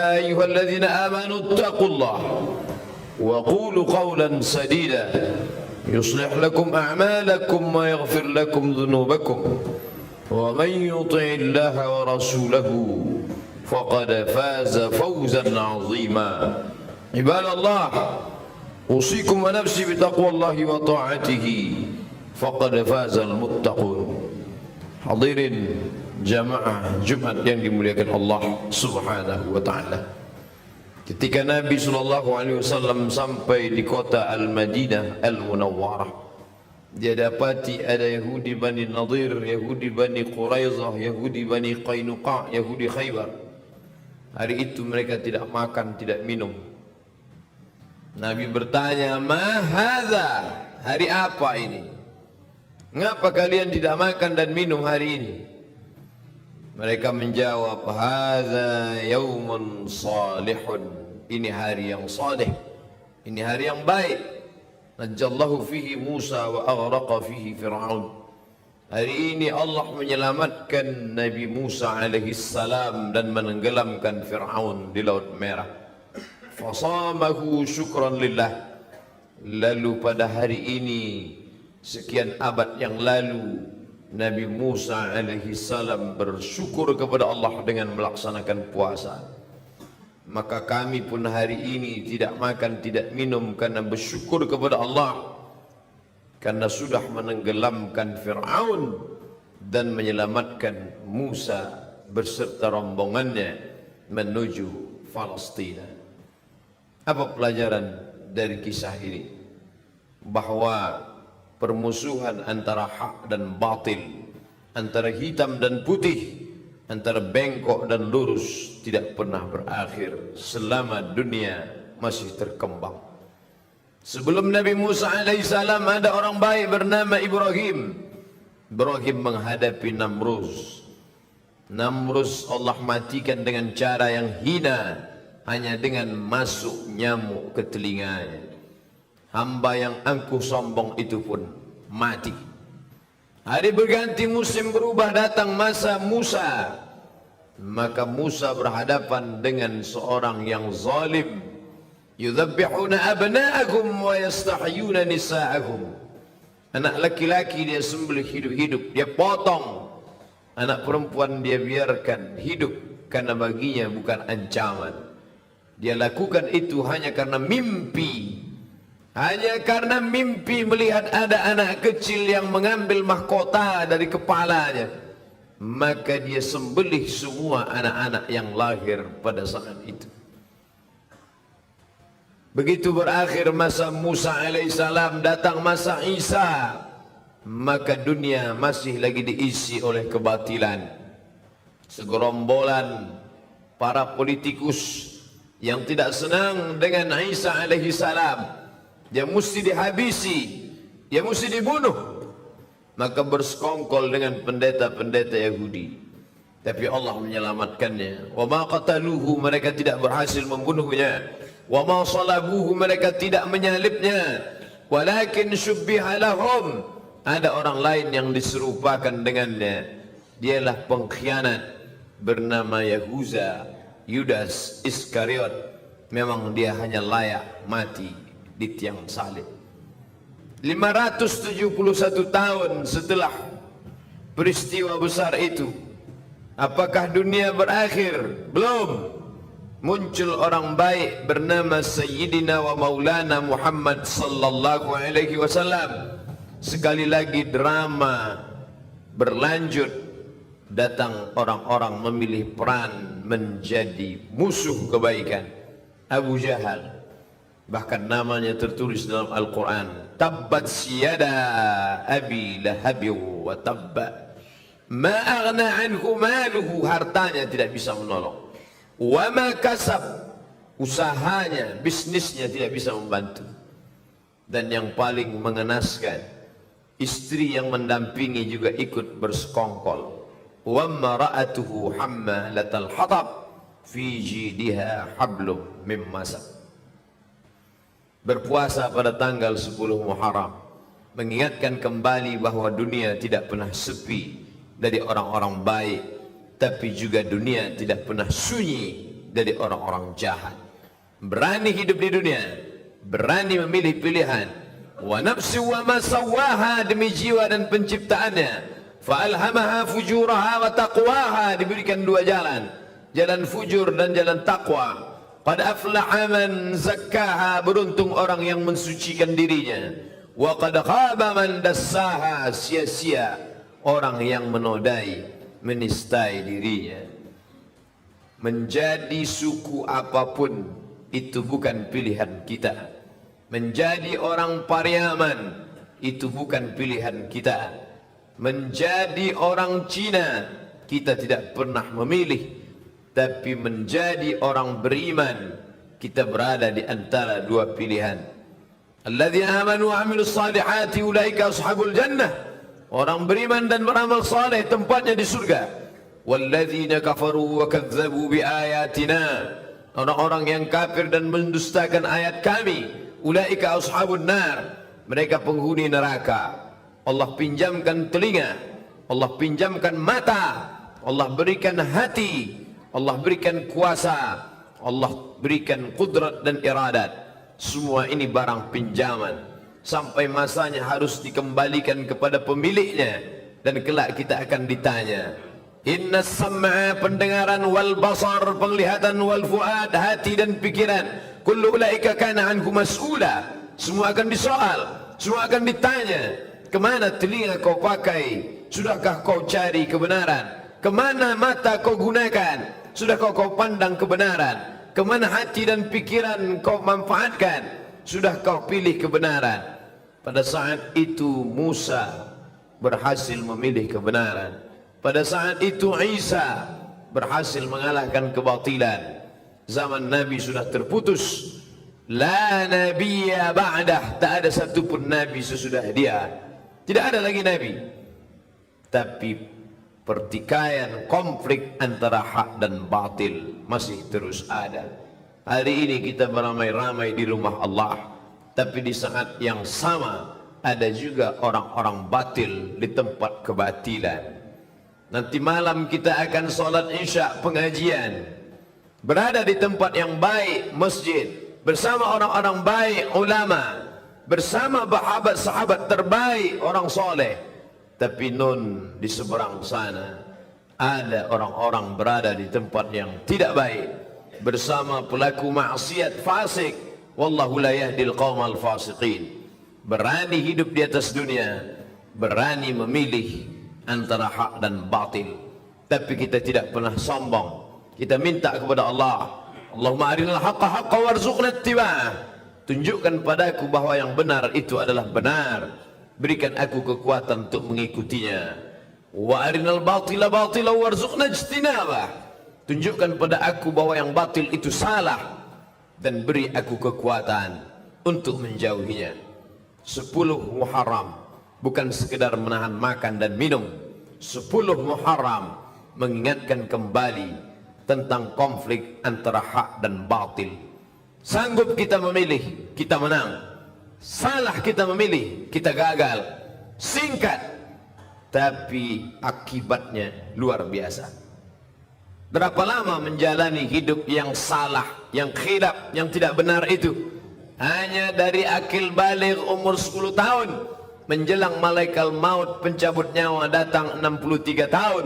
أيها الذين آمنوا اتقوا الله وقولوا قولا سديدا يصلح لكم أعمالكم ويغفر لكم ذنوبكم ومن يطع الله ورسوله فقد فاز فوزا عظيما. عباد الله، أوصيكم ونفسي بتقوى الله وطاعته فقد فاز المتقون. Hadirin jamaah Jumat yang dimuliakan Allah Subhanahu wa taala. Ketika Nabi sallallahu alaihi wasallam sampai di kota Al-Madinah Al-Munawwarah, dia dapati ada Yahudi Bani Nadir, Yahudi Bani Quraizah, Yahudi Bani Qainuqa, Yahudi Khaybar. Hari itu mereka tidak makan, tidak minum. Nabi bertanya, "Ma hadza? Hari apa ini? Mengapa kalian tidak makan dan minum hari ini?" Mereka menjawab, "Hadza yaumun salihun." Ini hari yang saleh, ini hari yang baik. Najallahu fihi Musa wa aghraqa fihi Fir'aun. Hari ini Allah menyelamatkan Nabi Musa alaihi salam dan menenggelamkan Fir'aun di Laut Merah. Fasamahu syukran lillah. Lalu pada hari ini, sekian abad yang lalu, Nabi Musa alaihi salam bersyukur kepada Allah dengan melaksanakan puasa. Maka kami pun hari ini tidak makan, tidak minum karena bersyukur kepada Allah, karena sudah menenggelamkan Fir'aun dan menyelamatkan Musa beserta rombongannya menuju Palestina. Apa pelajaran dari kisah ini? Bahwa permusuhan antara hak dan batil, antara hitam dan putih, antara bengkok dan lurus tidak pernah berakhir selama dunia masih terkembang. Sebelum Nabi Musa alaihissalam ada orang baik bernama Ibrahim. Ibrahim menghadapi Namrus. Namrus Allah matikan dengan cara yang hina, hanya dengan masuk nyamuk ke telinganya. Hamba yang angkuh sombong itu pun mati. Hari berganti musim berubah, datang masa Musa. Maka Musa berhadapan dengan seorang yang zalim. Yudhabbihuna abna'akum wa yastahyuna nisa'akum. Anak laki-laki dia sembelih hidup-hidup, dia potong. Anak perempuan dia biarkan hidup karena baginya bukan ancaman. Dia lakukan itu hanya karena mimpi. Hanya karena mimpi melihat ada anak kecil yang mengambil mahkota dari kepalanya. Maka dia sembelih semua anak-anak yang lahir pada saat itu. Begitu berakhir masa Musa alaihissalam, datang masa Isa. Maka dunia masih lagi diisi oleh kebatilan. Segerombolan para politikus yang tidak senang dengan Isa alaihissalam, dia mesti dihabisi, dia mesti dibunuh. Maka bersekongkol dengan pendeta-pendeta Yahudi. Tapi Allah menyelamatkannya. Wa ma qataluhu, mereka tidak berhasil membunuhnya. Wa ma salabuhu, mereka tidak menyalibnya. Walakin syubbiha lahum, ada orang lain yang diserupakan dengannya. Dialah pengkhianat bernama Yahuza, Yudas Iskariot. Memang dia hanya layak mati di tiang salib. 571 tahun setelah peristiwa besar itu, apakah dunia berakhir? Belum. Muncul orang baik bernama Sayyidina wa Maulana Muhammad sallallahu alaihi wasallam. Sekali lagi drama berlanjut. Datang orang-orang memilih peran menjadi musuh kebaikan. Abu Jahal, bahkan namanya tertulis dalam Al-Quran, tabbat siyada abi lahabi wa tabba ma aghna anhu maluhu, hartanya tidak bisa menolong, wa ma kasab, usahanya, bisnisnya tidak bisa membantu. Dan yang paling mengenaskan, istri yang mendampingi juga ikut bersekongkol. Wa mara'atuhu hammalatal hatab fi jidiha hablum min masad. Berpuasa pada tanggal 10 Muharram mengingatkan kembali bahwa dunia tidak pernah sepi dari orang-orang baik, tapi juga dunia tidak pernah sunyi dari orang-orang jahat. Berani hidup di dunia, berani memilih pilihan. Wa nafsi wa ma sawaha, demi jiwa dan penciptaannya. Fa alhamaha fujuraha wa taqwaha, diberikan dua jalan, jalan fujur dan jalan taqwa. Qad aflaha man zakkaha, beruntung orang yang mensucikan dirinya. Wa qad khaba man dassaha, sia-sia orang yang menodai, menistai dirinya. Menjadi suku apapun itu bukan pilihan kita. Menjadi orang Pariaman itu bukan pilihan kita. Menjadi orang Cina kita tidak pernah memilih. Tapi menjadi orang beriman, kita berada di antara dua pilihan. Alladzina amanu wa amilus salihati ulaika ashabul jannah. Orang beriman dan beramal saleh tempatnya di surga. Walladzina kafaru wa kadzdzabu biayatina, orang-orang yang kafir dan mendustakan ayat kami, ulaika ashabun nar, mereka penghuni neraka. Allah pinjamkan telinga, Allah pinjamkan mata, Allah berikan hati, Allah berikan kuasa, Allah berikan kudrat dan iradat. Semua ini barang pinjaman, sampai masanya harus dikembalikan kepada pemiliknya, dan kelak kita akan ditanya. Inna sam'a, pendengaran, wal basar, penglihatan, wal fuad, hati dan pikiran, kullu ulaika kana anhu mas'ula, semua akan disoal, semua akan ditanya. Kemana telinga kau pakai? Sudahkah kau cari kebenaran? Kemana mata kau gunakan? Sudahkah kau pandang kebenaran? Kemana hati dan pikiran kau manfaatkan? Sudah kau pilih kebenaran? Pada saat itu Musa berhasil memilih kebenaran. Pada saat itu Isa berhasil mengalahkan kebatilan. Zaman Nabi sudah terputus. La nabiyya ba'dah, tak ada satupun Nabi sesudah dia. Tidak ada lagi Nabi. Tapi pertikaian, konflik antara hak dan batil masih terus ada. Hari ini kita beramai-ramai di rumah Allah, tapi di saat yang sama ada juga orang-orang batil di tempat kebatilan. Nanti malam kita akan sholat isya pengajian, berada di tempat yang baik, masjid, bersama orang-orang baik, ulama, bersama sahabat-sahabat terbaik, orang soleh. Tapi nun di seberang sana ada orang-orang berada di tempat yang tidak baik, bersama pelaku maksiat fasik. Wallahu la yahdil qaumal fasiqin. Berani hidup di atas dunia, berani memilih antara hak dan batil. Tapi kita tidak pernah sombong. Kita minta kepada Allah, Allahumma arinal haqqa haqqa warzuqna ittiba'ah. Tunjukkan padaku bahwa yang benar itu adalah benar. Berikan aku kekuatan untuk mengikutinya. Wa arinal batila batila warzuqna ijtinabah. Tunjukkan pada aku bahwa yang batil itu salah, dan beri aku kekuatan untuk menjauhinya. 10 Muharram bukan sekedar menahan makan dan minum. 10 Muharram mengingatkan kembali tentang konflik antara hak dan batil. Sanggup kita memilih, kita menang. Salah kita memilih, kita gagal. Singkat, tapi akibatnya luar biasa. Berapa lama menjalani hidup yang salah, yang khilaf, yang tidak benar itu? Hanya dari akil baligh umur 10 tahun menjelang malaikat maut pencabut nyawa datang 63 tahun.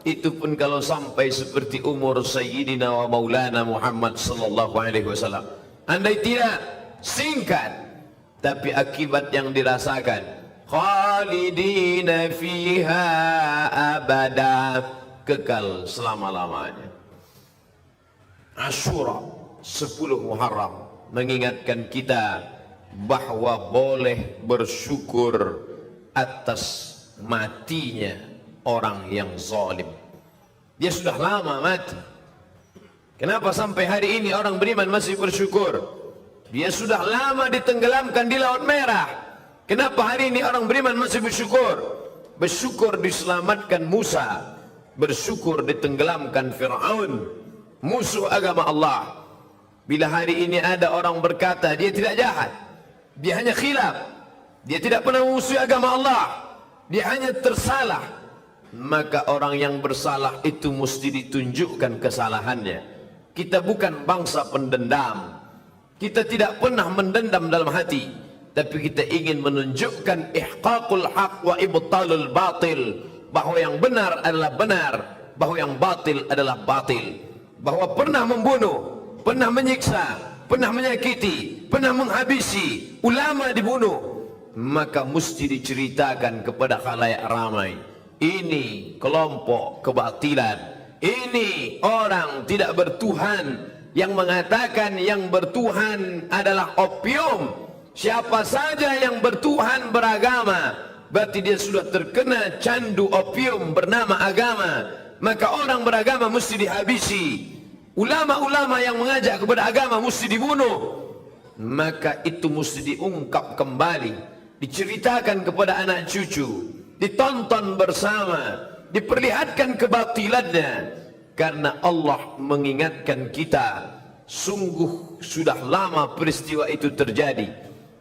Itu pun kalau sampai seperti umur Sayyidina wa Maulana Muhammad sallallahu alaihi wasallam. Andai tidak, singkat, tapi akibat yang dirasakan, khalidina fiha abada, kekal selama-lamanya. Asyura 10 Muharram mengingatkan kita bahwa boleh bersyukur atas matinya orang yang zalim. Dia sudah lama mati. Kenapa sampai hari ini orang beriman masih bersyukur? Dia sudah lama ditenggelamkan di Laut Merah. Kenapa hari ini orang beriman masih bersyukur? Bersyukur diselamatkan Musa, bersyukur ditenggelamkan Fir'aun, musuh agama Allah. Bila hari ini ada orang berkata dia tidak jahat, dia hanya khilaf, dia tidak pernah memusuhi agama Allah, dia hanya tersalah, maka orang yang bersalah itu mesti ditunjukkan kesalahannya. Kita bukan bangsa pendendam. Kita tidak pernah mendendam dalam hati, tapi kita ingin menunjukkan ihqaqul haq wa ibtalul batil, bahwa yang benar adalah benar, bahwa yang batil adalah batil, bahwa pernah membunuh, pernah menyiksa, pernah menyakiti, pernah menghabisi, ulama dibunuh, maka mesti diceritakan kepada khalayak ramai. Ini kelompok kebatilan, ini orang tidak bertuhan yang mengatakan yang bertuhan adalah opium. Siapa saja yang bertuhan beragama, berarti dia sudah terkena candu opium bernama agama. Maka orang beragama mesti dihabisi, ulama-ulama yang mengajak kepada agama mesti dibunuh. Maka itu mesti diungkap kembali, diceritakan kepada anak cucu, ditonton bersama, diperlihatkan kebatilannya. Karena Allah mengingatkan kita, sungguh sudah lama peristiwa itu terjadi,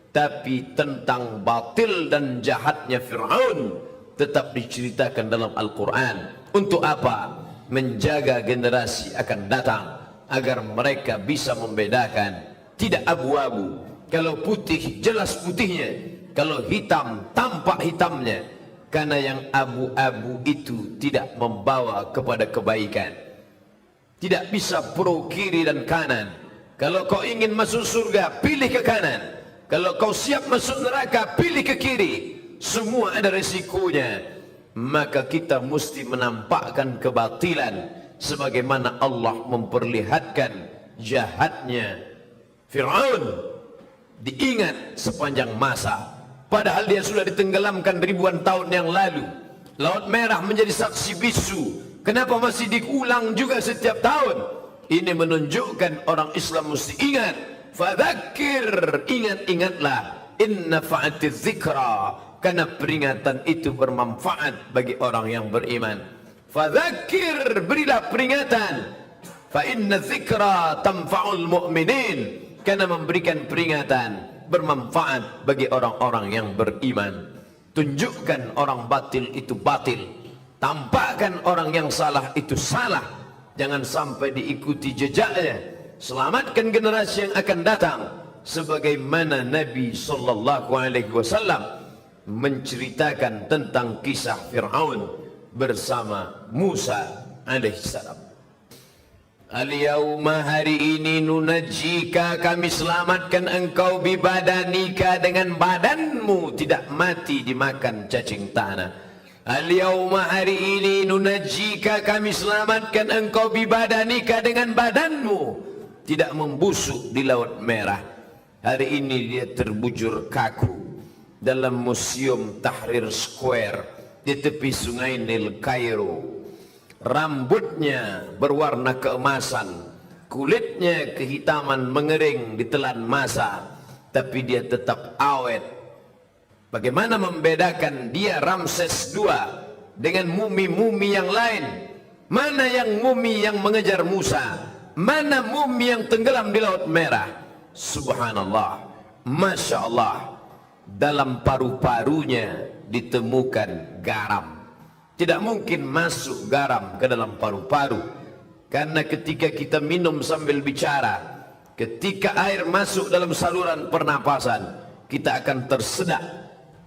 tapi tentang batil dan jahatnya Fir'aun tetap diceritakan dalam Al-Quran. Untuk apa? Menjaga generasi akan datang, agar mereka bisa membedakan. Tidak abu-abu. Kalau putih, jelas putihnya. Kalau hitam, tampak hitamnya. Karena yang abu-abu itu tidak membawa kepada kebaikan. Tidak bisa pro kiri dan kanan. Kalau kau ingin masuk surga, pilih ke kanan. Kalau kau siap masuk neraka, pilih ke kiri. Semua ada resikonya. Maka kita mesti menampakkan kebatilan sebagaimana Allah memperlihatkan jahatnya Fir'aun. Diingat sepanjang masa, padahal dia sudah ditenggelamkan ribuan tahun yang lalu. Laut Merah menjadi saksi bisu. Kenapa masih diulang juga setiap tahun? Ini menunjukkan orang Islam mesti ingat. Fadzakir, ingat-ingatlah. Inna fa'atiz zikra, karena peringatan itu bermanfaat bagi orang yang beriman. Fadzakir, berilah peringatan. Fa inna zikra tanfa'ul mu'minin, karena memberikan peringatan bermanfaat bagi orang-orang yang beriman. Tunjukkan orang batil itu batil, tampakkan orang yang salah itu salah. Jangan sampai diikuti jejaknya. Selamatkan generasi yang akan datang, sebagaimana Nabi SAW menceritakan tentang kisah Fir'aun bersama Musa alaihissalam. Al-yawma, hari ini, nunajjika, kami selamatkan engkau bibadanika, dengan badanmu tidak mati dimakan cacing tanah. Al-yawma, hari ini, nunajjika, kami selamatkan engkau bibadanika, dengan badanmu tidak membusuk di Laut Merah. Hari ini dia terbujur kaku dalam Museum Tahrir Square di tepi sungai Nil Kairo. Rambutnya berwarna keemasan, kulitnya kehitaman mengering ditelan masa, tapi dia tetap awet. Bagaimana membedakan dia Ramses II dengan mumi-mumi yang lain? Mana yang mumi yang mengejar Musa? Mana mumi yang tenggelam di Laut Merah? Subhanallah, Masya Allah, dalam paru-parunya ditemukan garam. Tidak mungkin masuk garam ke dalam paru-paru, karena ketika kita minum sambil bicara, ketika air masuk dalam saluran pernapasan, kita akan tersedak.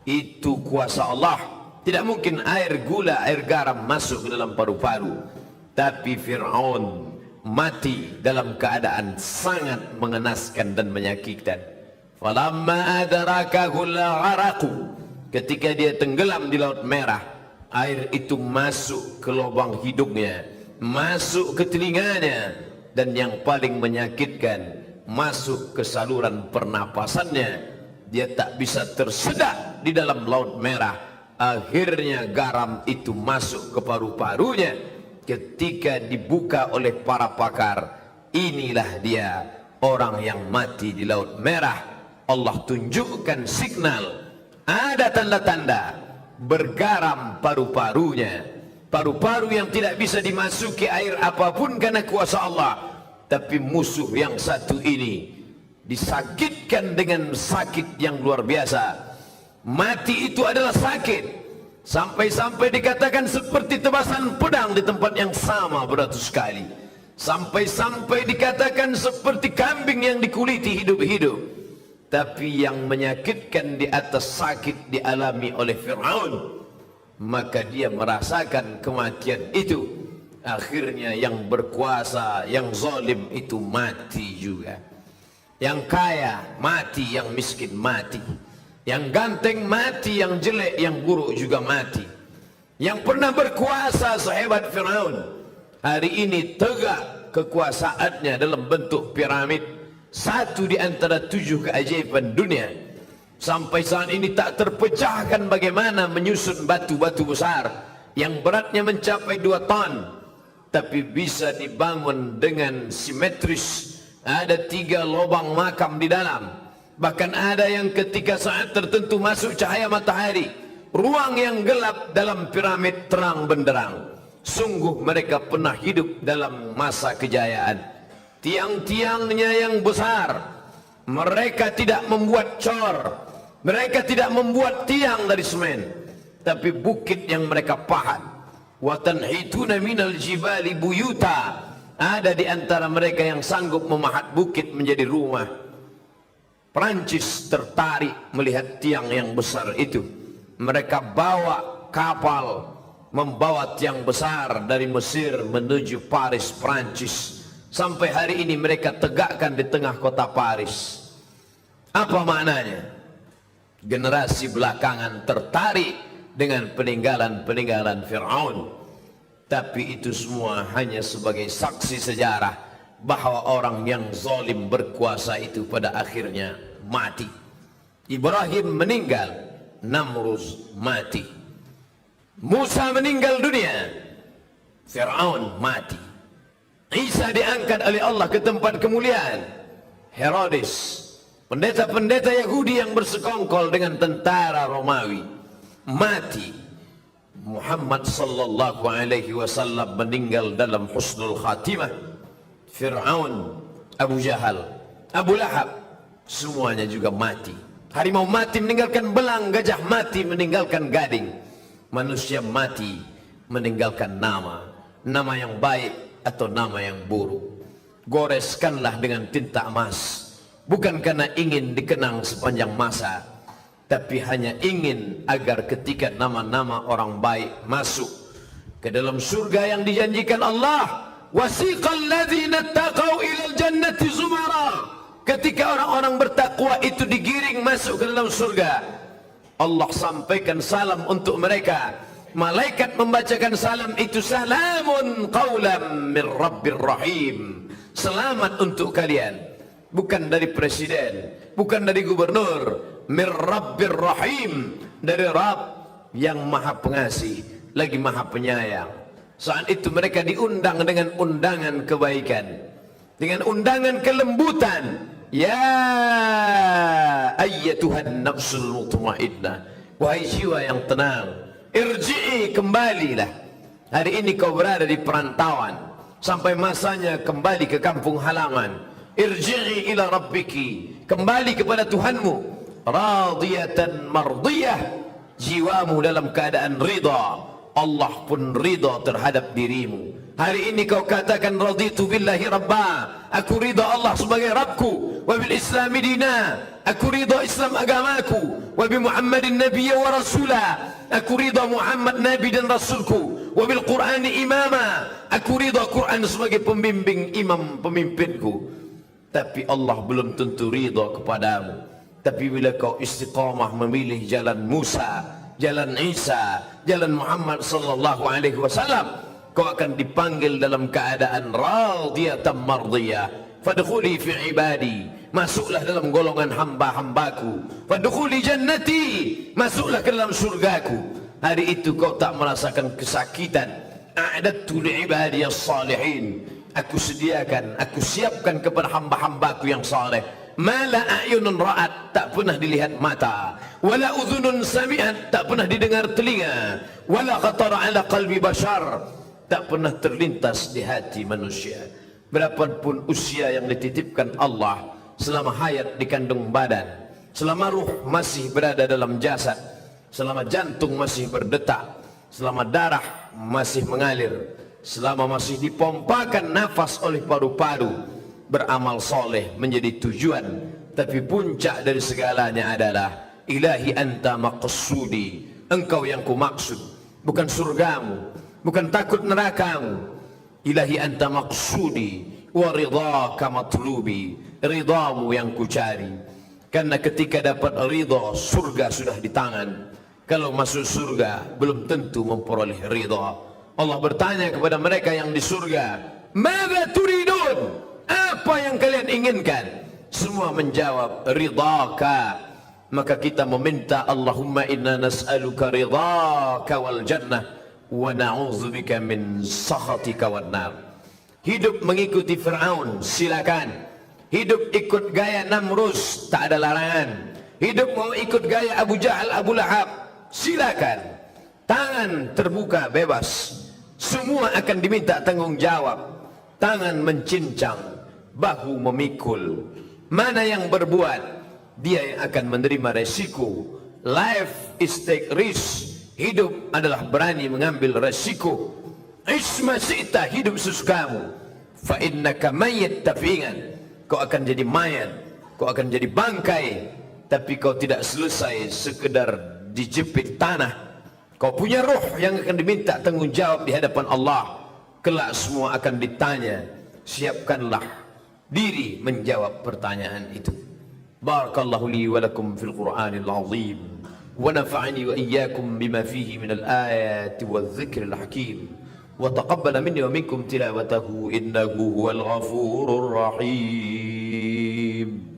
Itu kuasa Allah. Tidak mungkin air gula, air garam masuk ke dalam paru-paru. Tapi Fir'aun mati dalam keadaan sangat mengenaskan dan menyakitkan. Falamma adrakahul gharaqu, ketika dia tenggelam di Laut Merah, air itu masuk ke lubang hidungnya, masuk ke telinganya, dan yang paling menyakitkan, masuk ke saluran pernapasannya. Dia tak bisa tersedak di dalam Laut Merah. Akhirnya garam itu masuk ke paru-parunya. Ketika dibuka oleh para pakar, inilah dia orang yang mati di Laut Merah. Allah tunjukkan signal, ada tanda-tanda bergaram paru-parunya. Paru-paru yang tidak bisa dimasuki air apapun karena kuasa Allah. Tapi musuh yang satu ini disakitkan dengan sakit yang luar biasa. Mati itu adalah sakit. Sampai-sampai dikatakan seperti tebasan pedang di tempat yang sama beratus kali. Sampai-sampai dikatakan seperti kambing yang dikuliti hidup-hidup. Tapi yang menyakitkan di atas sakit dialami oleh Fir'aun. Maka dia merasakan kematian itu. Akhirnya yang berkuasa, yang zalim itu mati juga. Yang kaya mati, yang miskin mati. Yang ganteng mati, yang jelek, yang buruk juga mati. Yang pernah berkuasa sehebat Fir'aun, hari ini tegak kekuasaannya dalam bentuk piramid, satu di antara 7 keajaiban dunia. Sampai saat ini tak terpecahkan bagaimana menyusun batu-batu besar yang beratnya mencapai 2 ton, tapi bisa dibangun dengan simetris. Ada 3 lubang makam di dalam. Bahkan ada yang ketika saat tertentu masuk cahaya matahari, ruang yang gelap dalam piramid terang benderang. Sungguh mereka pernah hidup dalam masa kejayaan. Tiang-tiangnya yang besar, mereka tidak membuat cor, mereka tidak membuat tiang dari semen, tapi bukit yang mereka pahat. Wa tanhituna minal jibali buyuta. Ada di antara mereka yang sanggup memahat bukit menjadi rumah. Perancis tertarik melihat tiang yang besar itu. Mereka bawa kapal membawa tiang besar dari Mesir menuju Paris, Perancis. Sampai hari ini mereka tegakkan di tengah kota Paris. Apa maknanya? Generasi belakangan tertarik dengan peninggalan-peninggalan Fir'aun. Tapi itu semua hanya sebagai saksi sejarah bahwa orang yang zalim berkuasa itu pada akhirnya mati. Ibrahim meninggal, Namrud mati. Musa meninggal dunia, Fir'aun mati. Isa diangkat oleh Allah ke tempat kemuliaan. Herodes, pendeta-pendeta Yahudi yang bersekongkol dengan tentara Romawi, mati. Muhammad sallallahu alaihi wasallam meninggal dalam husnul khatimah. Fir'aun, Abu Jahal, Abu Lahab, semuanya juga mati. Harimau mati meninggalkan belang, gajah mati meninggalkan gading. Manusia mati meninggalkan nama, nama yang baik atau nama yang buruk. Goreskanlah dengan tinta emas, bukan karena ingin dikenang sepanjang masa, tapi hanya ingin agar ketika nama-nama orang baik masuk ke dalam surga yang dijanjikan Allah, wasiqal ladzina taqaw ilal jannati zumara, ketika orang-orang bertakwa itu digiring masuk ke dalam surga, Allah sampaikan salam untuk mereka. Malaikat membacakan salam itu, salamun qawlam min rabbir rahim, selamat untuk kalian, bukan dari presiden, bukan dari gubernur, min rabbir rahim, dari Rabb yang maha pengasih lagi maha penyayang. Saat itu mereka diundang dengan undangan kebaikan, dengan undangan kelembutan. Ya ayyatuhan nafsul mutmainnah, wahai jiwa yang tenang, irji'i, kembalilah. Hari ini kau berada di perantauan, sampai masanya kembali ke kampung halaman. Irji'i ila rabbiki, kembali kepada Tuhanmu. Radiyatan mardiyah, jiwamu dalam keadaan ridha, Allah pun ridha terhadap dirimu. Hari ini kau katakan raditu billahi rabba, aku ridha Allah sebagai Rabbku, wa bil islami dina, aku ridha Islam agamaku, wa bi Muhammadin nabiyya wa rasula, aku ridha Muhammad nabi dan rasulku, wa bil Qur'ani imama, aku ridha Quran sebagai pembimbing imam pemimpinku. Tapi Allah belum tentu ridha kepadamu. Tapi bila kau istiqamah memilih jalan Musa, jalan Isa, jalan Muhammad sallallahu alaihi wasallam, kau akan dipanggil dalam keadaan radiyatan mardiyah. Fadkhuli fi ibadi, masuklah dalam golongan hamba-hambaku. Fadkhuli jannati, masuklah ke dalam surgaku. Hari itu kau tak merasakan kesakitan. A'dadtu li ibadiyas salihin, aku sediakan, aku siapkan kepada hamba-hambaku yang saleh. Mala a'yunun ra'at, tak pernah dilihat mata, wala udhunun sami'at, tak pernah didengar telinga, wala khatara ala qalbi bashar, tak pernah terlintas di hati manusia. Berapapun usia yang dititipkan Allah, selama hayat di kandung badan, selama ruh masih berada dalam jasad, selama jantung masih berdetak, selama darah masih mengalir, selama masih dipompakan nafas oleh paru-paru, beramal soleh menjadi tujuan. Tapi puncak dari segalanya adalah ilahi anta maqsudi, engkau yang kumaksud, bukan surgamu, bukan takut nerakamu. Ilahi anta maqsudi wa ridhaka matlubi, ridamu yang kucari. Karena ketika dapat ridha, surga sudah di tangan. Kalau masuk surga belum tentu memperoleh ridha. Allah bertanya kepada mereka yang di surga, "Madza turidun?" Apa yang kalian inginkan? Semua menjawab, ridhaka. Maka kita meminta, Allahumma inna nas'aluka ridhaka wal jannah wa na'udzubika min sakhatika wan nar. Hidup mengikuti Fir'aun, silakan. Hidup ikut gaya Namrus, tak ada larangan. Hidup mau ikut gaya Abu Jahal, Abu Lahab, silakan. Tangan terbuka bebas. Semua akan diminta tanggung jawab. Tangan mencincang, bahu memikul. Mana yang berbuat, dia yang akan menerima resiko. Life is take risk. Hidup adalah berani mengambil resiko. Isma sita, hidup sesukamu. Fa innaka mayyit, tapi ingat, kau akan jadi mayat, kau akan jadi bangkai. Tapi kau tidak selesai sekedar dijepit tanah. Kau punya ruh yang akan diminta tanggung jawab di hadapan Allah. Kelak semua akan ditanya. Siapkanlah diri menjawab pertanyaan itu. Barakallahu li wa lakum fil Qur'anil azim wa nafa'ani wa iyyakum bima fihi minal ayati wadh-dhikril hakim wa taqabbala minni wa minkum tilawatahu innahu huwal ghafurur rahim.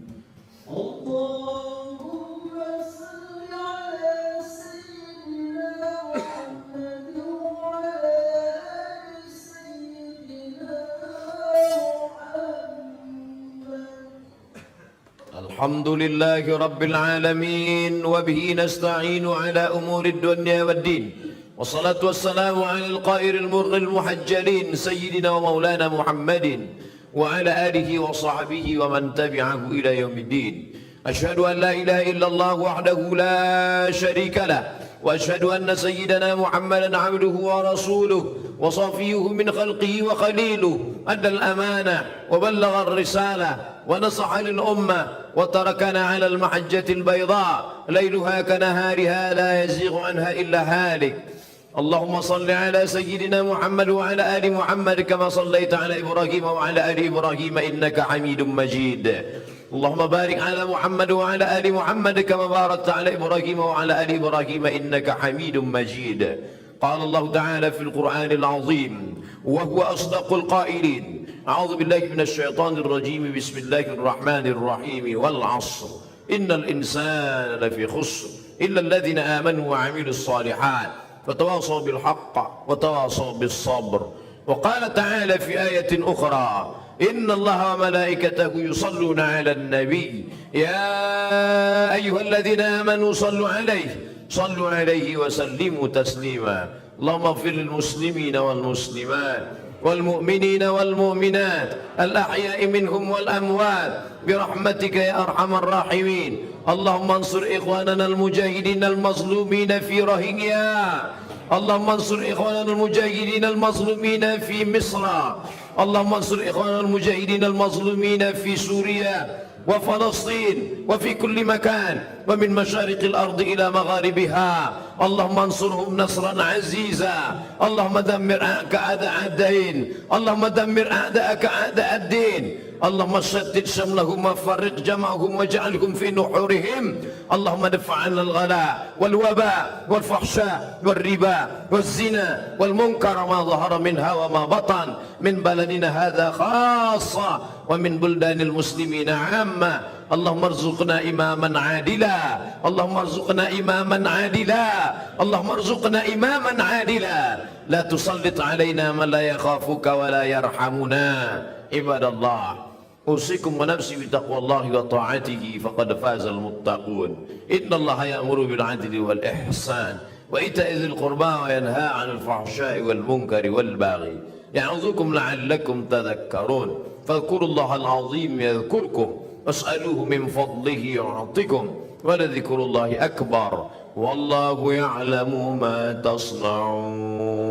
الحمد لله رب العالمين وبه نستعين على أمور الدنيا والدين والصلاة والسلام على القائر المر المحجلين سيدنا ومولانا محمد وعلى آله وصحبه ومن تبعه إلى يوم الدين. أشهد أن لا إله إلا الله وحده لا شريك له وأشهد أن سيدنا محمدا عبده ورسوله وصفيه من خلقه وخليله أدى الأمانة وبلغ الرسالة ونصح للأمة وتركنا على المحجة البيضاء ليلها كنهارها لا يزيغ عنها إلا هالك. اللهم صل على سيدنا محمد وعلى آل محمد كما صليت على إبراهيم وعلى آل إبراهيم إنك حميد مجيد. اللهم بارك على محمد وعلى آل محمد كما باركت على إبراهيم وعلى آل إبراهيم إنك حميد مجيد. قال الله تعالى في القرآن العظيم وهو أصدق القائلين: أعوذ بالله من الشيطان الرجيم بسم الله الرحمن الرحيم والعصر إن الإنسان لفي خسر إلا الذين آمنوا وعملوا الصالحات وتواصوا بالحق وتواصوا بالصبر. وقال تعالى في آية أخرى: إن الله وملائكته يصلون على النبي يا أيها الذين آمنوا صلوا عليه وسلموا تسليما. اللهم اغفر للمسلمين والمسلمات والمؤمنين والمؤمنات الأحياء منهم والأموات برحمتك يا أرحم الراحمين. اللهم انصر إخواننا المجاهدين المظلومين في روهينيا. اللهم انصر إخواننا المجاهدين المظلومين في مصر. اللهم انصر إخواننا المجاهدين المظلومين في سوريا وفلسطين وفي كل مكان ومن مشارق الأرض إلى مغاربها. اللهم انصرهم نصرا عزيزا. اللهم دمر أعداء الدين. اللهم دمر أعداءك أعداء الدين. اللهم شتت شملهم وفرق جمعهم واجعلهم في نحورهم. اللهم دفع عنا الغلاء والوباء والفحشاء والربا والزنا والمنكر ما ظهر منها وما بطن من بلدنا هذا خاصة ومن بلدان المسلمين عامة. اللهم ارزقنا إماما عادلا. اللهم ارزقنا إماما عادلا. اللهم ارزقنا إماما عادلا. لا تسلط علينا من لا يخافك ولا يرحمنا. عباد الله، أوصيكم ونفسي بتقوى الله وطاعته فقد فاز المتقون. إن الله يأمر بالعدل والإحسان وإيتاء ذي القربى وينهى عن الفحشاء والمنكر والبغي يعظكم لعلكم تذكرون. فاذكروا الله العظيم يذكركم واسألوه من فضله يعطكم ولذكر الله أكبر والله يعلم ما تصنعون.